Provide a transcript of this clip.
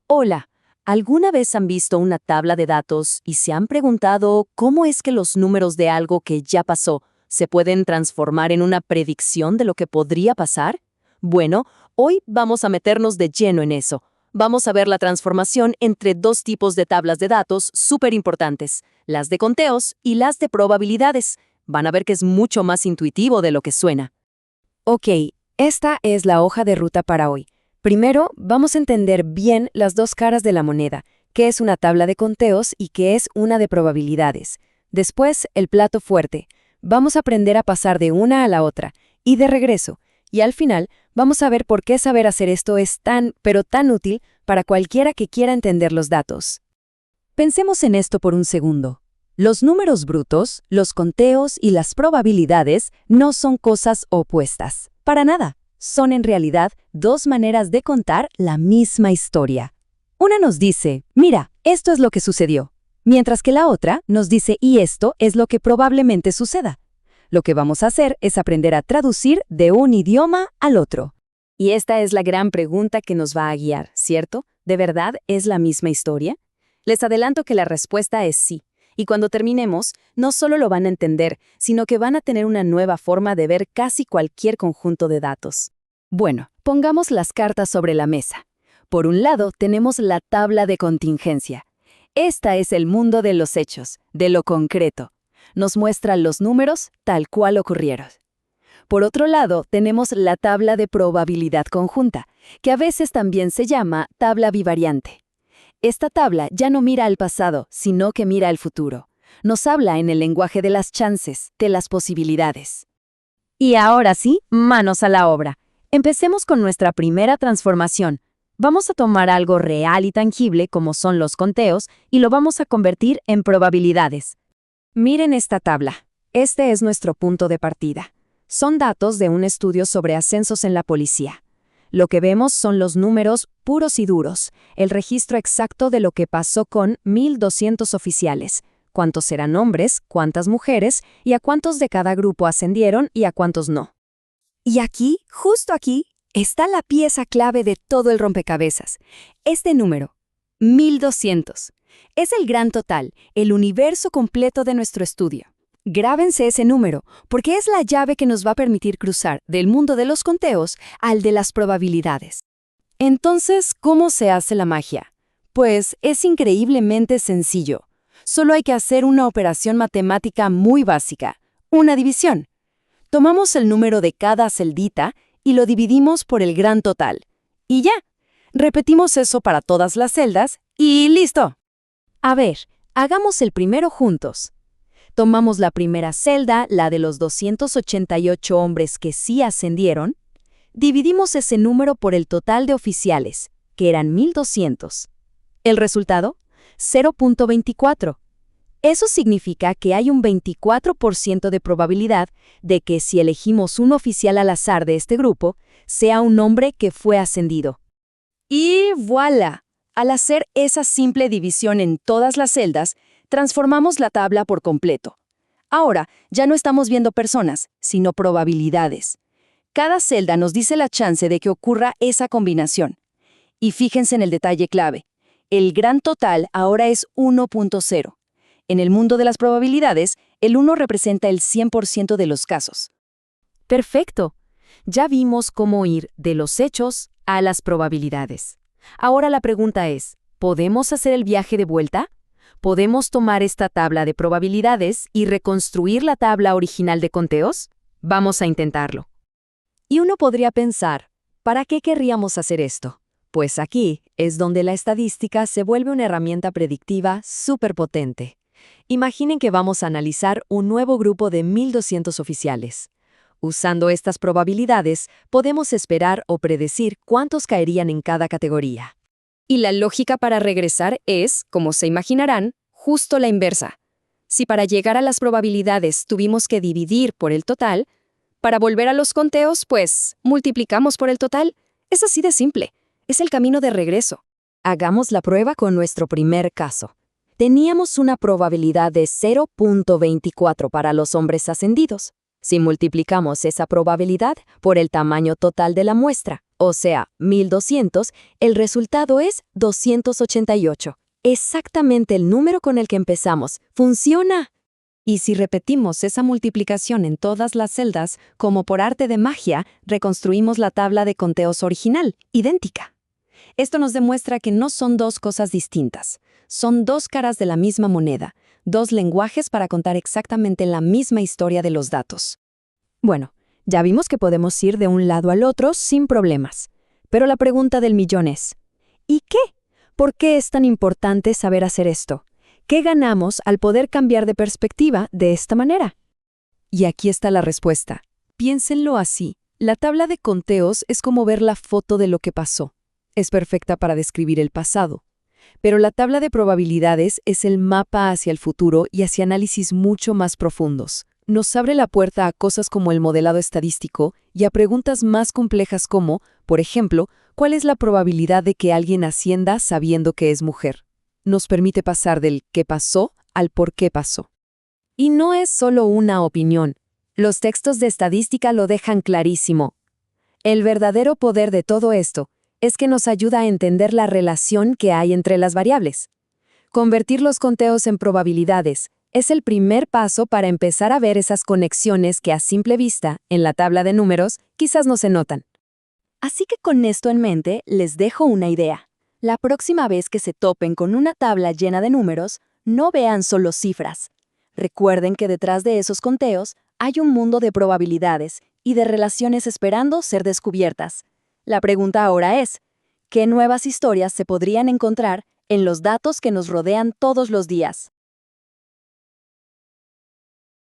Hola, ¿alguna vez han visto una tabla de datos y se han preguntado cómo es que los números de algo que ya pasó se pueden transformar en una predicción de lo que podría pasar? Bueno, hoy vamos a meternos de lleno en eso. Vamos a ver la transformación entre dos tipos de tablas de datos súper importantes, las de conteos y las de probabilidades. Van a ver que es mucho más intuitivo de lo que suena. Ok, esta es la hoja de ruta para hoy. Primero, vamos a entender bien las dos caras de la moneda, qué es una tabla de conteos y qué es una de probabilidades. Después, el plato fuerte. Vamos a aprender a pasar de una a la otra, y de regreso. Y al final, vamos a ver por qué saber hacer esto es tan, pero tan útil para cualquiera que quiera entender los datos. Pensemos en esto por un segundo. Los números brutos, los conteos y las probabilidades no son cosas opuestas. Para nada. Son en realidad dos maneras de contar la misma historia. Una nos dice, mira, esto es lo que sucedió, mientras que la otra nos dice, y esto es lo que probablemente suceda. Lo que vamos a hacer es aprender a traducir de un idioma al otro. Y esta es la gran pregunta que nos va a guiar, ¿cierto? ¿De verdad es la misma historia? Les adelanto que la respuesta es sí. Y cuando terminemos, no solo lo van a entender, sino que van a tener una nueva forma de ver casi cualquier conjunto de datos. Bueno, pongamos las cartas sobre la mesa. Por un lado, tenemos la tabla de contingencia. Esta es el mundo de los hechos, de lo concreto. Nos muestra los números tal cual ocurrieron. Por otro lado, tenemos la tabla de probabilidad conjunta, que a veces también se llama tabla bivariante. Esta tabla ya no mira al pasado, sino que mira al futuro. Nos habla en el lenguaje de las chances, de las posibilidades. Y ahora sí, manos a la obra. Empecemos con nuestra primera transformación. Vamos a tomar algo real y tangible como son los conteos y lo vamos a convertir en probabilidades. Miren esta tabla. Este es nuestro punto de partida. Son datos de un estudio sobre ascensos en la policía. Lo que vemos son los números puros y duros, el registro exacto de lo que pasó con 1.200 oficiales, cuántos eran hombres, cuántas mujeres y a cuántos de cada grupo ascendieron y a cuántos no. Y aquí, justo aquí, está la pieza clave de todo el rompecabezas. Este número, 1.200, es el gran total, el universo completo de nuestro estudio. Grábense ese número, porque es la llave que nos va a permitir cruzar del mundo de los conteos al de las probabilidades. Entonces, ¿cómo se hace la magia? Pues es increíblemente sencillo. Solo hay que hacer una operación matemática muy básica, una división. Tomamos el número de cada celdita y lo dividimos por el gran total. Y ya, repetimos eso para todas las celdas y ¡listo! A ver, hagamos el primero juntos. Tomamos la primera celda, la de los 288 hombres que sí ascendieron, dividimos ese número por el total de oficiales, que eran 1.200. ¿El resultado? 0.24. Eso significa que hay un 24% de probabilidad de que si elegimos un oficial al azar de este grupo, sea un hombre que fue ascendido. Y voilà. Al hacer esa simple división en todas las celdas, transformamos la tabla por completo. Ahora, ya no estamos viendo personas, sino probabilidades. Cada celda nos dice la chance de que ocurra esa combinación. Y fíjense en el detalle clave. El gran total ahora es 1.0. En el mundo de las probabilidades, el 1 representa el 100% de los casos. Perfecto. Ya vimos cómo ir de los hechos a las probabilidades. Ahora la pregunta es, ¿podemos hacer el viaje de vuelta? ¿Podemos tomar esta tabla de probabilidades y reconstruir la tabla original de conteos? Vamos a intentarlo. Y uno podría pensar, ¿para qué querríamos hacer esto? Pues aquí es donde la estadística se vuelve una herramienta predictiva súper potente. Imaginen que vamos a analizar un nuevo grupo de 1.200 oficiales. Usando estas probabilidades, podemos esperar o predecir cuántos caerían en cada categoría. Y la lógica para regresar es, como se imaginarán, justo la inversa. Si para llegar a las probabilidades tuvimos que dividir por el total, para volver a los conteos, pues, multiplicamos por el total. Es así de simple. Es el camino de regreso. Hagamos la prueba con nuestro primer caso. Teníamos una probabilidad de 0.24 para los hombres ascendidos. Si multiplicamos esa probabilidad por el tamaño total de la muestra, o sea, 1200, el resultado es 288. Exactamente el número con el que empezamos. ¡Funciona! Y si repetimos esa multiplicación en todas las celdas, como por arte de magia, reconstruimos la tabla de conteos original, idéntica. Esto nos demuestra que no son dos cosas distintas, son dos caras de la misma moneda, dos lenguajes para contar exactamente la misma historia de los datos. Bueno, ya vimos que podemos ir de un lado al otro sin problemas. Pero la pregunta del millón es, ¿y qué? ¿Por qué es tan importante saber hacer esto? ¿Qué ganamos al poder cambiar de perspectiva de esta manera? Y aquí está la respuesta. Piénsenlo así. La tabla de conteos es como ver la foto de lo que pasó. Es perfecta para describir el pasado. Pero la tabla de probabilidades es el mapa hacia el futuro y hacia análisis mucho más profundos. Nos abre la puerta a cosas como el modelado estadístico y a preguntas más complejas como, por ejemplo, ¿cuál es la probabilidad de que alguien ascienda sabiendo que es mujer? Nos permite pasar del qué pasó al por qué pasó. Y no es solo una opinión. Los textos de estadística lo dejan clarísimo. El verdadero poder de todo esto es que nos ayuda a entender la relación que hay entre las variables. Convertir los conteos en probabilidades es el primer paso para empezar a ver esas conexiones que a simple vista, en la tabla de números, quizás no se notan. Así que con esto en mente, les dejo una idea. La próxima vez que se topen con una tabla llena de números, no vean solo cifras. Recuerden que detrás de esos conteos hay un mundo de probabilidades y de relaciones esperando ser descubiertas. La pregunta ahora es, ¿qué nuevas historias se podrían encontrar en los datos que nos rodean todos los días?